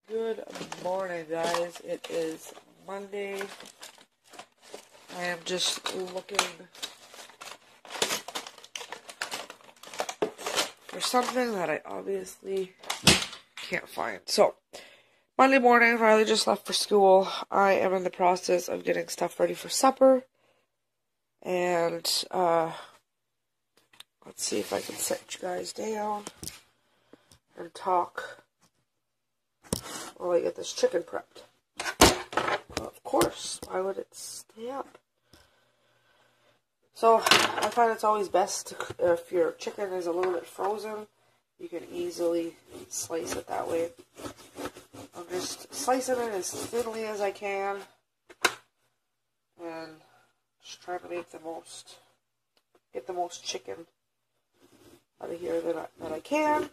Good morning, guys. It is Monday. I am just looking for something that I obviously can't find. So, Monday morning, Riley just left for school. I am in the process of getting stuff ready for supper. And, let's see if I can sit you guys down and talk while I get this chicken prepped. Well, of course, why would it stay up? So, I find it's always best if your chicken is a little bit frozen, you can easily slice it that way. I'm just slicing it as thinly as I can, and just trying to make get the most chicken out of here that I can.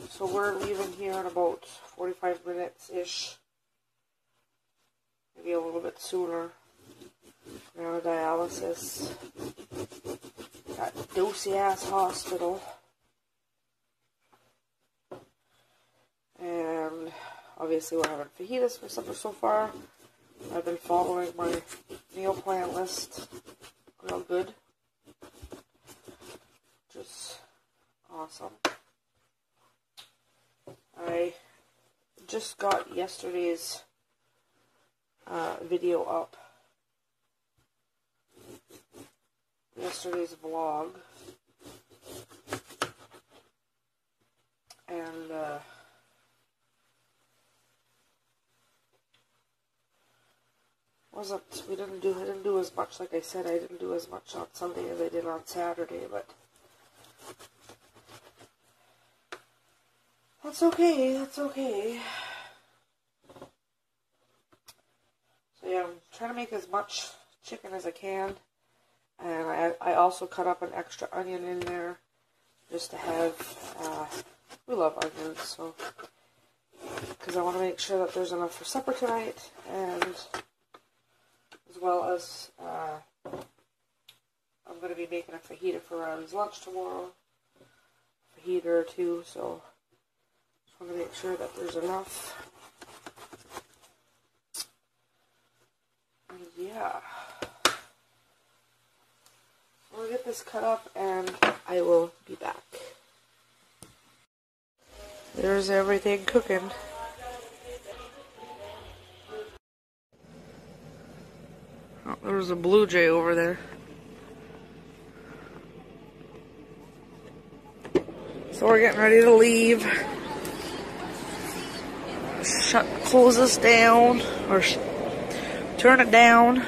So we're leaving here in about 45 minutes-ish. Maybe a little bit sooner. We're on dialysis at Dosey-ass hospital. And obviously we're having fajitas for supper so far. I've been following my meal plan list real good. Which is awesome. I just got yesterday's video up. Yesterday's vlog. And I didn't do as much, like I said, I didn't do as much on Sunday as I did on Saturday, but that's okay, that's okay. So yeah, I'm trying to make as much chicken as I can. And I also cut up an extra onion in there just to have, we love onions, so, because I want to make sure that there's enough for supper tonight, and as well as, I'm going to be making a fajita for Riley's lunch tomorrow, fajita or two, so just want to make sure that there's enough. And yeah. We'll get this cut up and I will be back. There's everything cooking. Oh, there was a blue jay over there. So we're getting ready to leave. Close this down, or turn it down.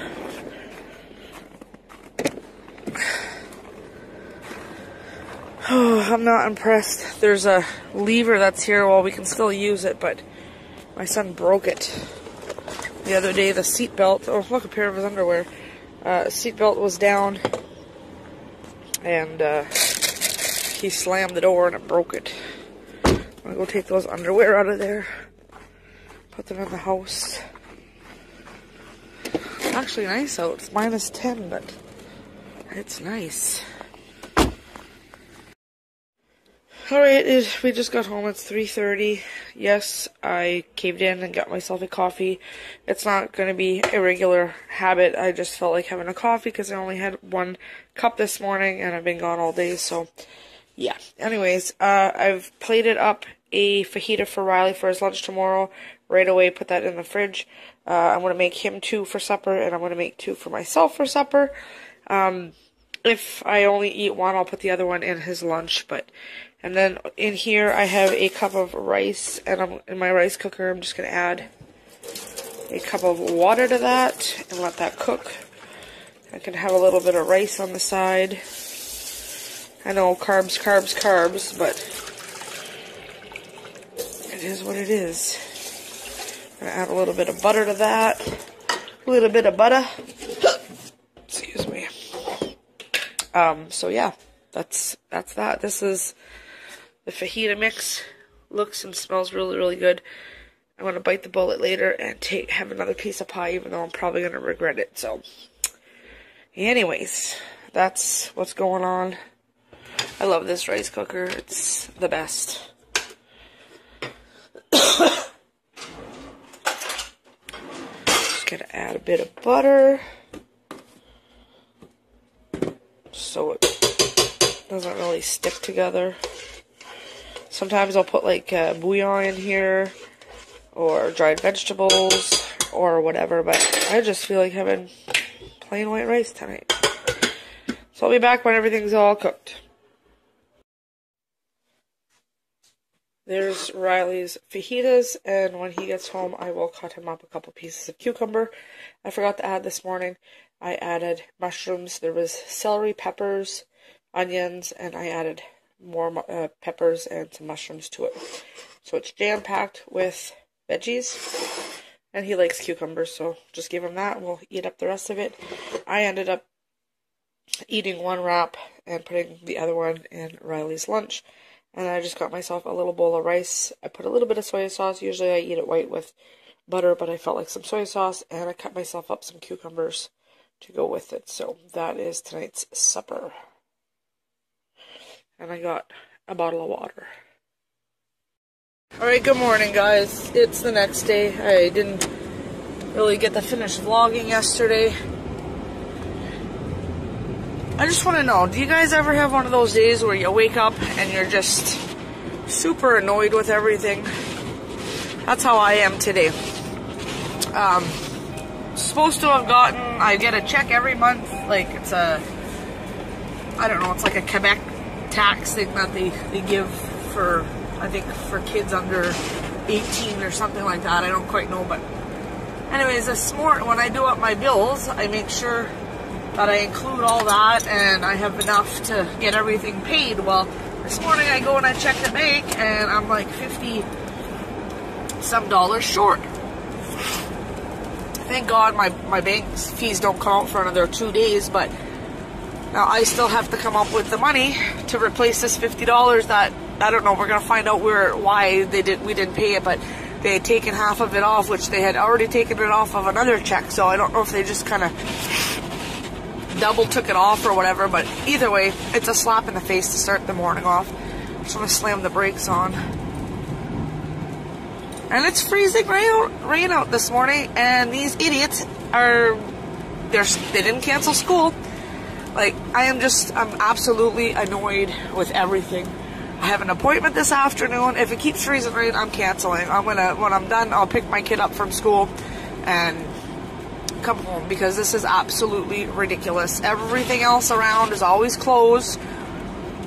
Oh, I'm not impressed. There's a lever that's here. Well, we can still use it, but my son broke it the other day. The seat belt. Oh, look, a pair of his underwear. Seat belt was down, and he slammed the door and it broke it. I'm gonna go take those underwear out of there, put them in the house. It's actually nice out. It's -10, but it's nice. Alright, we just got home. It's 3:30. Yes, I caved in and got myself a coffee. It's not going to be a regular habit. I just felt like having a coffee because I only had 1 cup this morning and I've been gone all day, so yeah. Anyways, I've plated up a fajita for Riley for his lunch tomorrow. Right away, put that in the fridge. I'm going to make him 2 for supper, and I'm going to make 2 for myself for supper. If I only eat 1, I'll put the other one in his lunch, and then in here I have a cup of rice, and in my rice cooker I'm just going to add a cup of water to that and let that cook. I can have a little bit of rice on the side. I know, carbs, carbs, carbs, but it is what it is. I'm going to add a little bit of butter to that. A little bit of butter. Excuse me. So yeah, that's that. This is the fajita mix. Looks and smells really, really good. I'm going to bite the bullet later and have another piece of pie, even though I'm probably going to regret it. So, anyways, that's what's going on. I love this rice cooker. It's the best. gonna add a bit of butter so it doesn't really stick together. Sometimes I'll put like bouillon in here or dried vegetables or whatever, but I just feel like having plain white rice tonight. So I'll be back when everything's all cooked. There's Riley's fajitas, and when he gets home, I will cut him up a couple pieces of cucumber. I forgot to add this morning, I added mushrooms. There was celery, peppers, onions, and I added more peppers and some mushrooms to it. So it's jam-packed with veggies, and he likes cucumbers, so just give him that, and we'll eat up the rest of it. I ended up eating one wrap and putting the other one in Riley's lunch. And I just got myself a little bowl of rice. I put a little bit of soy sauce. Usually I eat it white with butter, but I felt like some soy sauce, and I cut myself up some cucumbers to go with it. So that is tonight's supper. And I got a bottle of water. Alright, good morning, guys. It's the next day. I didn't really get to finish vlogging yesterday. I just want to know, do you guys ever have one of those days where you wake up and you're just super annoyed with everything? That's how I am today. Supposed to have gotten, I get a check every month, like it's a, I don't know, it's like a Quebec tax thing that they give for, I think for kids under 18 or something like that, I don't quite know, but anyways, this morning when I do up my bills, I make sure that I include all that and I have enough to get everything paid. Well, this morning I go and I check the bank and I'm like $50-some short. Thank God my bank's fees don't come out for another 2 days, but now I still have to come up with the money to replace this $50 that, I don't know, we're going to find out why we didn't pay it, but they had taken half of it off, which they had already taken it off of another check, so I don't know if they just kind of double took it off or whatever, but either way, it's a slap in the face to start the morning off. Just want to slam the brakes on. And it's freezing rain out this morning, and these idiots they didn't cancel school. Like, I'm absolutely annoyed with everything. I have an appointment this afternoon. If it keeps freezing rain, I'm canceling. When I'm done, I'll pick my kid up from school and come home, because this is absolutely ridiculous. Everything else around is always closed.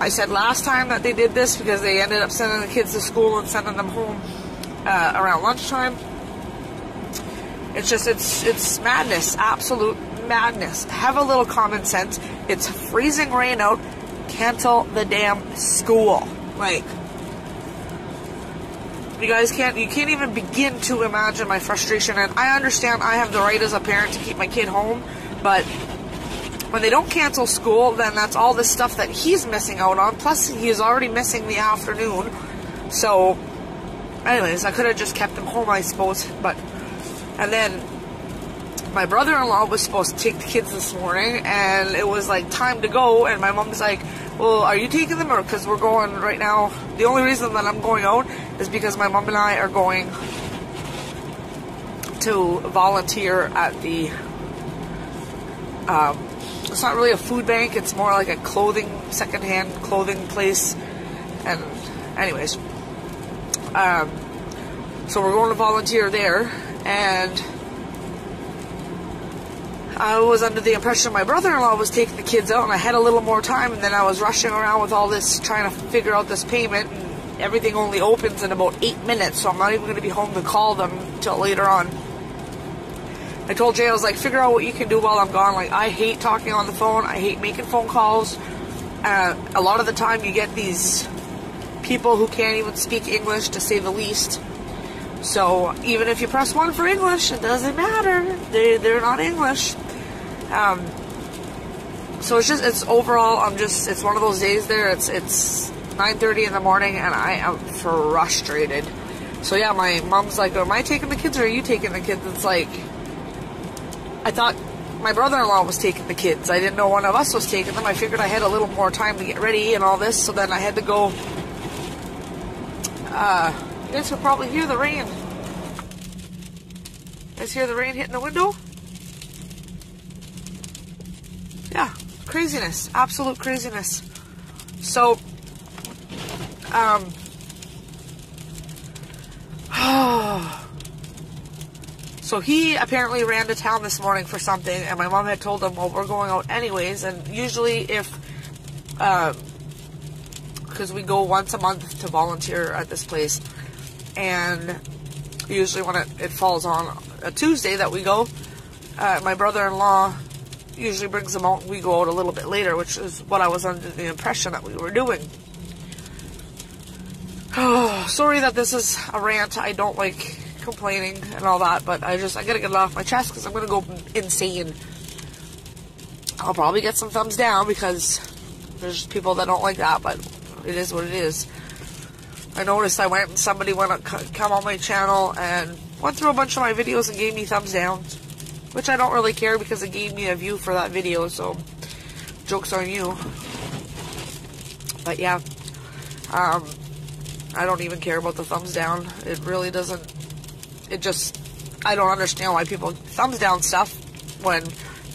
I said last time that they did this because they ended up sending the kids to school and sending them home around lunchtime. It's madness, absolute madness. Have a little common sense. It's freezing rain out. Cancel the damn school. Like, you can't even begin to imagine my frustration. And I understand I have the right as a parent to keep my kid home, but when they don't cancel school, then that's all this stuff that he's missing out on. Plus, he's already missing the afternoon. So, anyways, I could have just kept him home, I suppose. And then my brother-in-law was supposed to take the kids this morning, and it was like time to go, and my mom's like, well, are you taking them, or because we're going right now? The only reason that I'm going out is because my mom and I are going to volunteer at the, it's not really a food bank, it's more like a secondhand clothing place. And anyways, so we're going to volunteer there, and I was under the impression my brother-in-law was taking the kids out, and I had a little more time, and then I was rushing around with all this, trying to figure out this payment, and everything only opens in about 8 minutes, so I'm not even going to be home to call them till later on. I told Jay, I was like, figure out what you can do while I'm gone. Like, I hate talking on the phone, I hate making phone calls. A lot of the time you get these people who can't even speak English, to say the least. So even if you press 1 for English, it doesn't matter. They're not English. So it's overall, it's one of those days there. It's 9:30 in the morning, and I am frustrated. So yeah, my mom's like, am I taking the kids or are you taking the kids? It's like, I thought my brother-in-law was taking the kids. I didn't know one of us was taking them. I figured I had a little more time to get ready and all this, so then I had to go. You guys will probably hear the rain. guys hear the rain hitting the window? Yeah, craziness, absolute craziness. So, so he apparently ran to town this morning for something, and my mom had told him, well, we're going out anyways, and usually if, because we go once a month to volunteer at this place, and usually when it falls on a Tuesday that we go, my brother-in-law usually brings them out and we go out a little bit later, which is what I was under the impression that we were doing. Oh, sorry that this is a rant. I don't like complaining and all that, but I gotta get it off my chest because I'm gonna go insane. I'll probably get some thumbs down because there's people that don't like that, but it is what it is. I noticed I went and somebody come on my channel and went through a bunch of my videos and gave me thumbs down, which I don't really care because it gave me a view for that video, so joke's on you. But yeah, I don't even care about the thumbs down. It really doesn't, I don't understand why people thumbs down stuff when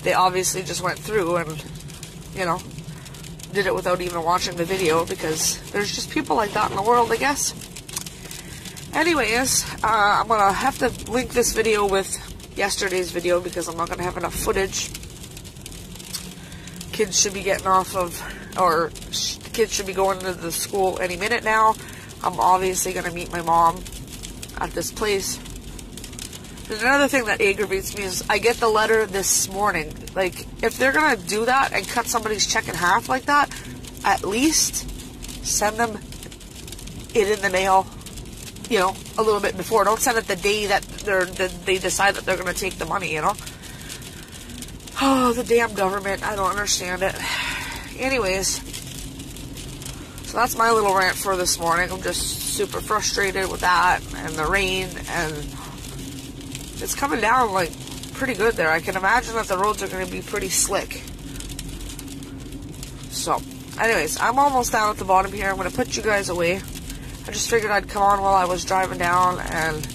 they obviously just went through and, you know, did it without even watching the video, because there's just people like that in the world, I guess. Anyways, I'm gonna have to link this video with yesterday's video because I'm not gonna have enough footage. Kids should be getting off of, or kids should be going to the school any minute now. I'm obviously gonna meet my mom at this place. There's another thing that aggravates me is I get the letter this morning. Like, if they're gonna do that and cut somebody's check in half like that, at least send them it in the mail, you know, a little bit before. Don't send it the day that they decide that they're gonna take the money, you know? Oh, the damn government. I don't understand it. Anyways, so that's my little rant for this morning. I'm just super frustrated with that and the rain, and it's coming down like pretty good there. I can imagine that the roads are going to be pretty slick. So, anyways, I'm almost down at the bottom here. I'm going to put you guys away. I just figured I'd come on while I was driving down and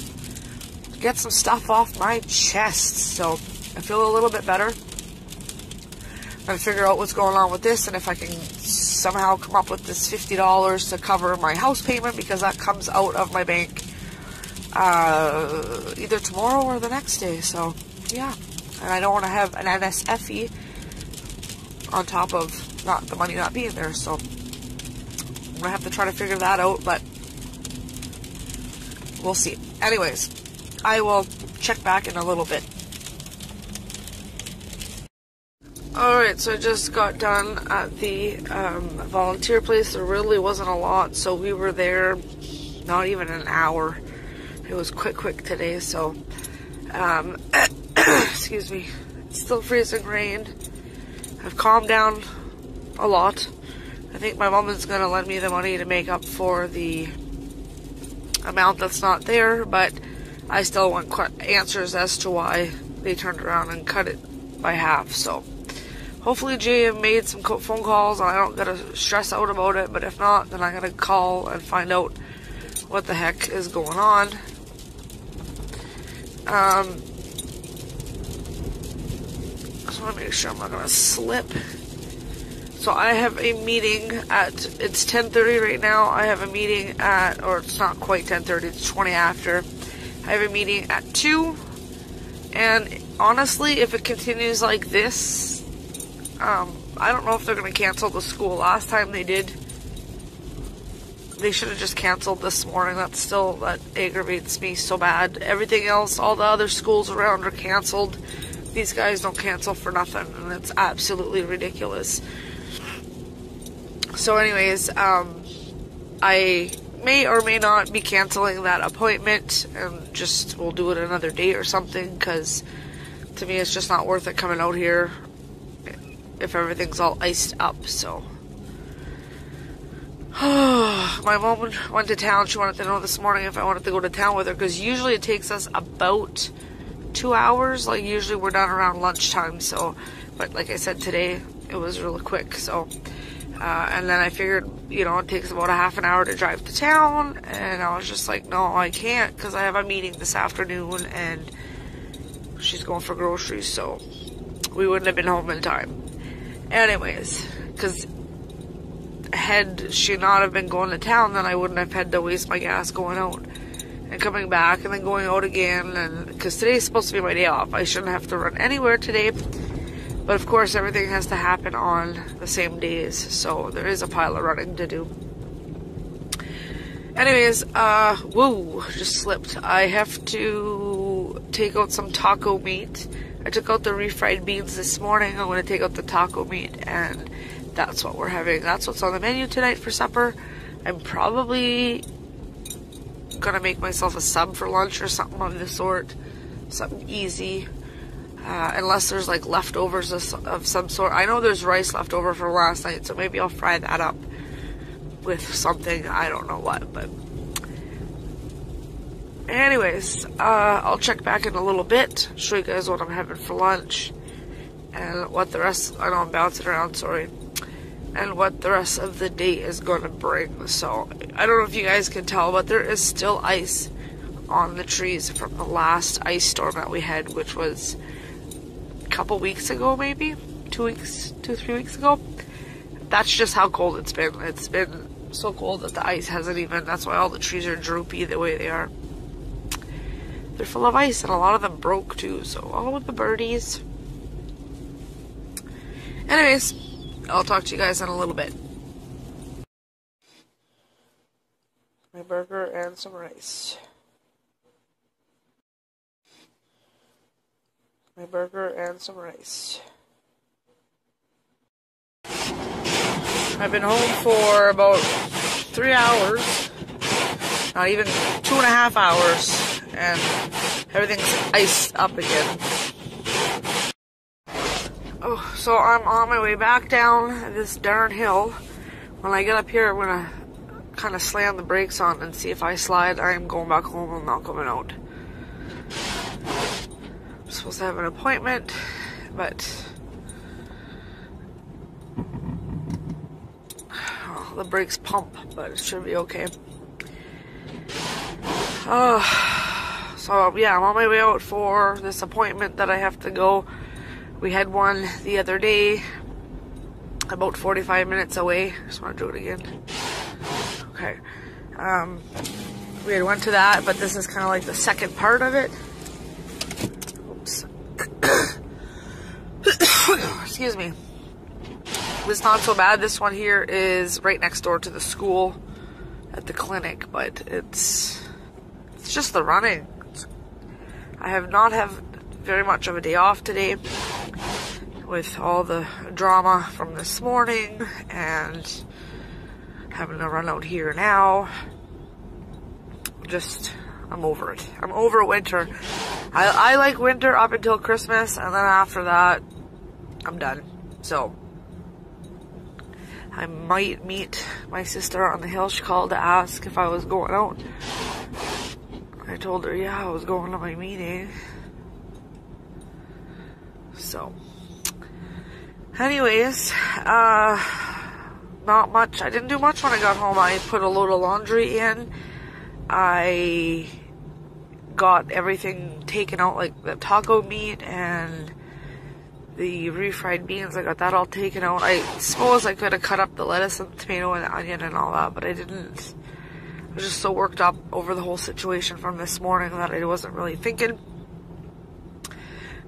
get some stuff off my chest. So, I feel a little bit better. I'm going to figure out what's going on with this and if I can somehow come up with this $50 to cover my house payment, because that comes out of my bank either tomorrow or the next day. So, yeah. And I don't want to have an NSFE on top of the money not being there. So, I'm going to have to try to figure that out, but we'll see. Anyways, I will check back in a little bit. Alright, so I just got done at the volunteer place. There really wasn't a lot, so we were there not even an hour. It was quick today, so excuse me. It's still freezing rain. I've calmed down a lot. I think my mom is going to lend me the money to make up for the amount that's not there, but I still want answers as to why they turned around and cut it by half. So hopefully Jay made some phone calls and I don't gotta stress out about it, but if not, then I gotta call and find out what the heck is going on. Just want to make sure I'm not gonna slip. So I have a meeting it's 10:30 right now. I have a meeting or it's not quite 10:30, it's 20 after. I have a meeting at 2, and honestly, if it continues like this, I don't know if they're going to cancel the school. Last time they did, they should have just canceled this morning. That aggravates me so bad. Everything else, all the other schools around are canceled. These guys don't cancel for nothing, and it's absolutely ridiculous. So anyways, I may or may not be canceling that appointment, and just we'll do it another day or something, because to me it's just not worth it coming out here if everything's all iced up. So my mom went to town. She wanted to know this morning if I wanted to go to town with her, because usually it takes us about 2 hours. Like, usually we're done around lunchtime. So, but like I said, today it was really quick. So and then I figured, you know, it takes about a half an hour to drive to town, and I was just like, no, I can't, because I have a meeting this afternoon, and she's going for groceries, so we wouldn't have been home in time. Anyways, because had she not have been going to town, then I wouldn't have had to waste my gas going out and coming back and then going out again. And because today's supposed to be my day off, I shouldn't have to run anywhere today. But of course, everything has to happen on the same days, so there is a pile of running to do. Anyways, whoa, just slipped. I have to take out some taco meat. I took out the refried beans this morning. I'm going to take out the taco meat, and that's what we're having. That's what's on the menu tonight for supper. I'm probably going to make myself a sub for lunch or something of the sort. Something easy. Unless there's like leftovers of some sort. I know there's rice left over from last night, so maybe I'll fry that up with something, I don't know what, but anyways, I'll check back in a little bit, show you guys what I'm having for lunch, and what the rest, I know I'm bouncing around, sorry, and what the rest of the day is going to bring. So, I don't know if you guys can tell, but there is still ice on the trees from the last ice storm that we had, which was a couple weeks ago, maybe, 3 weeks ago. That's just how cold it's been. It's been so cold that the ice hasn't even, that's why all the trees are droopy the way they are. They're full of ice, and a lot of them broke too, so all of the birdies. Anyways, I'll talk to you guys in a little bit. My burger and some rice. My burger and some rice. I've been home for about 3 hours, not even 2.5 hours, and everything's iced up again. Oh, so I'm on my way back down this darn hill. When I get up here, I'm gonna kind of slam the brakes on and see if I slide. I'm going back home. I'm not coming out. I'm supposed to have an appointment, but the brakes pump, but it should be okay. So yeah, I'm on my way out for this appointment that I have to go. We had one the other day, about 45 minutes away. Just want to do it again. Okay. We had went to that, but this is kind of like the second part of it. Oops. Excuse me. It's not so bad. This one here is right next door to the school at the clinic, but it's just the running. I have not had very much of a day off today with all the drama from this morning and having to run out here now. I'm over it. I'm over winter. I like winter up until Christmas, and then after that, I'm done. So I might meet my sister on the hill. She called to ask if I was going out. I told her, yeah, I was going to my meeting. So, anyways, not much. I didn't do much when I got home. I put a load of laundry in. I got everything taken out, like the taco meat and the refried beans. I got that all taken out. I suppose I could have cut up the lettuce and the tomato and the onion and all that, but I didn't. I was just so worked up over the whole situation from this morning that I wasn't really thinking.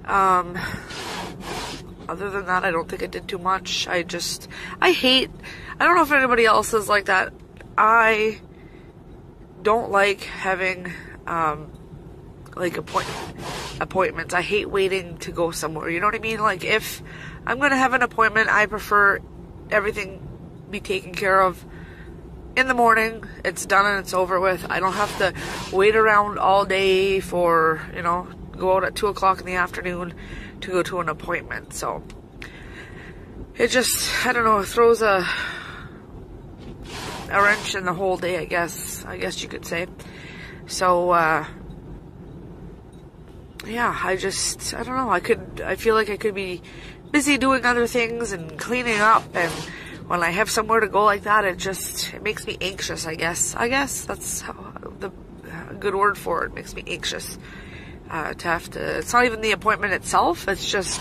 Other than that, I don't think I did too much. I don't know if anybody else is like that. I don't like having, like appointments. I hate waiting to go somewhere. You know what I mean? Like, if I'm going to have an appointment, I prefer everything be taken care of in the morning. It's done and it's over with. I don't have to wait around all day for, go out at 2 o'clock in the afternoon to go to an appointment. So it just, I don't know, it throws a wrench in the whole day, I guess you could say. So yeah, I don't know, I feel like I could be busy doing other things and cleaning up, and when I have somewhere to go like that, it makes me anxious, I guess that's a good word for it. It makes me anxious. to have to, it's not even the appointment itself, it's just,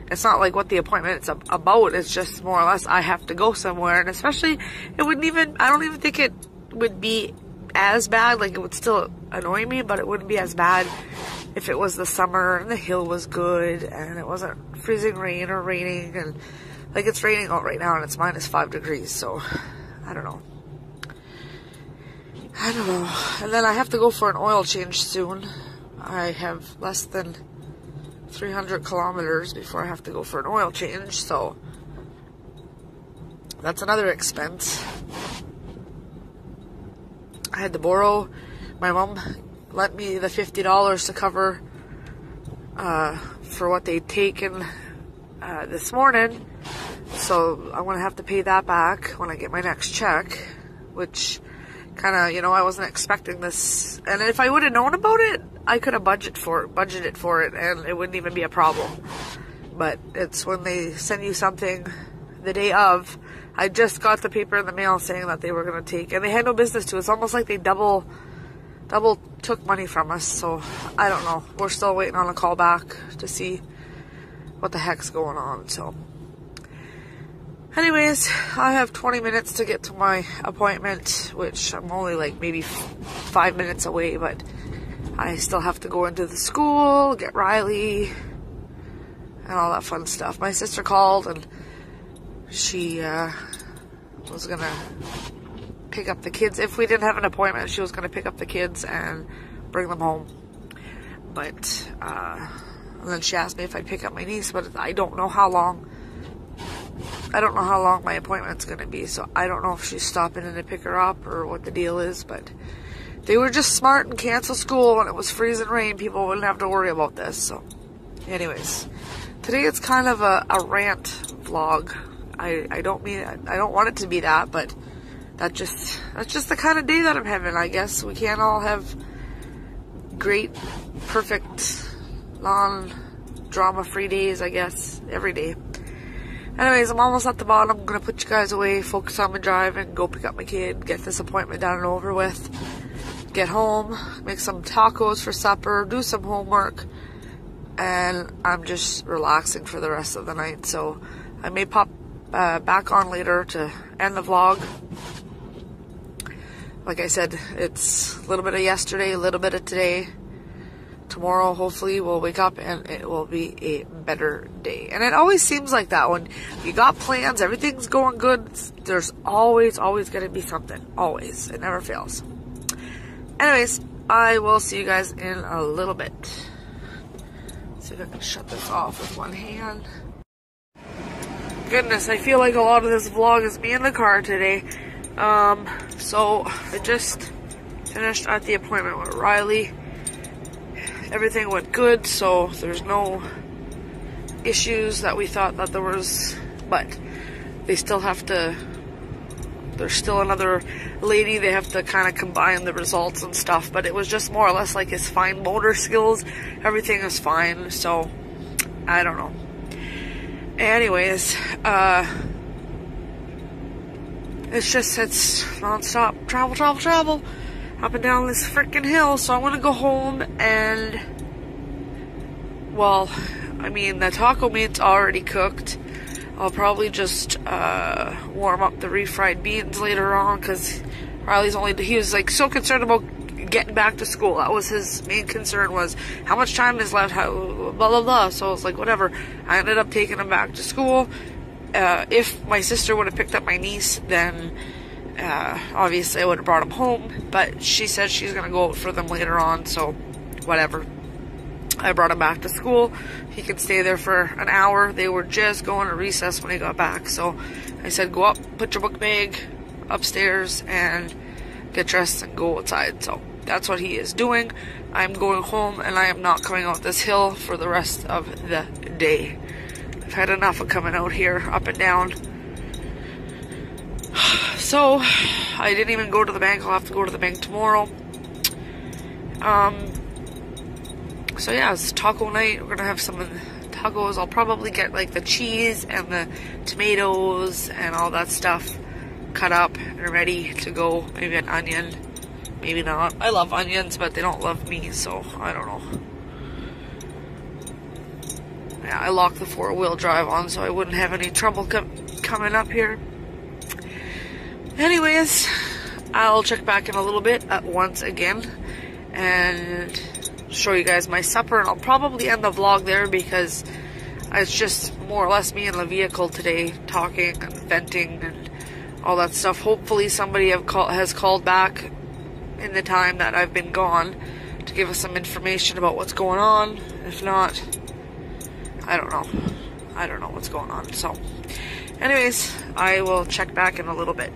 it's not like what the appointment is about, it's just more or less I have to go somewhere. And especially, it wouldn't even, I don't even think it would be as bad, like it would still annoy me, but it wouldn't be as bad if it was the summer and the hill was good and it wasn't freezing rain or raining, and like it's raining out right now and it's -5 degrees, so I don't know. And then I have to go for an oil change soon. I have less than 300 kilometers before I have to go for an oil change, so that's another expense. I had to borrow, my mom lent me the $50 to cover for what they'd taken this morning, so I'm going to have to pay that back when I get my next check, which kind of, you know, I wasn't expecting this, and if I would have known about it, I could have budgeted for it, and it wouldn't even be a problem. But it's when they send you something the day of. I just got the paper in the mail saying that they were going to take, and they had no business to. It's almost like they double took money from us, so I don't know. We're still waiting on a call back to see what the heck's going on, so. Anyways, I have 20 minutes to get to my appointment, which I'm only like maybe 5 minutes away, but I still have to go into the school, get Riley, and all that fun stuff. My sister called and she was gonna pick up the kids. If we didn't have an appointment, she was gonna pick up the kids and bring them home. But, and then she asked me if I'd pick up my niece, but I don't know how long. I don't know how long my appointment's gonna be, so I don't know if she's stopping in to pick her up or what the deal is, but they were just smart and canceled school when it was freezing rain. People wouldn't have to worry about this, so. Anyways, today it's kind of a rant vlog. I don't want it to be that, but that's just the kind of day that I'm having, I guess. We can't all have great, perfect, non-drama-free days, I guess, every day. Anyways, I'm almost at the bottom. I'm gonna put you guys away, focus on my drive, and go pick up my kid, get this appointment done and over with, get home, make some tacos for supper, do some homework, and I'm just relaxing for the rest of the night. So I may pop back on later to end the vlog. Like I said, it's a little bit of yesterday, a little bit of today. Tomorrow, hopefully, we'll wake up and it will be a better day. And it always seems like that. When you got plans, everything's going good, there's always going to be something. Always. It never fails. Anyways, I will see you guys in a little bit. Let's see if I can shut this off with one hand. Goodness, I feel like a lot of this vlog is me in the car today. So I just finished at the appointment with Riley. Everything went good, so there's no issues that we thought that there was, but they still have to, there's still another lady, they have to kind of combine the results and stuff, but it was just more or less like his fine motor skills. Everything is fine, so I don't know. Anyways, it's non-stop travel up and down this freaking hill, so I'm gonna go home and, well, I mean, the taco meat's already cooked. I'll probably just warm up the refried beans later on, because Riley's he was like so concerned about getting back to school. That was his main concern, was how much time is left, how, blah blah blah. So I was like, whatever. I ended up taking him back to school. If my sister would have picked up my niece, then obviously I would have brought him home, but she said she's gonna go out for them later on, so whatever. I brought him back to school. He could stay there for an hour. They were just going to recess when he got back, so I said, go up, put your book bag upstairs, and get dressed and go outside. So that's what he is doing. I'm going home, and I am not coming out this hill for the rest of the day. I've had enough of coming out here up and down. So I didn't even go to the bank. I'll have to go to the bank tomorrow. So yeah, it's taco night. We're gonna have some tacos. I'll probably get like the cheese and the tomatoes and all that stuff cut up and ready to go. Maybe an onion maybe not. I love onions, but they don't love me, so I don't know. Yeah, I locked the 4-wheel drive on so I wouldn't have any trouble coming up here. Anyways, I'll check back in a little bit once again and show you guys my supper, and I'll probably end the vlog there because it's just more or less me in the vehicle today talking and venting and all that stuff. Hopefully somebody has called back in the time that I've been gone to give us some information about what's going on. If not, I don't know. I don't know what's going on. So anyways, I will check back in a little bit.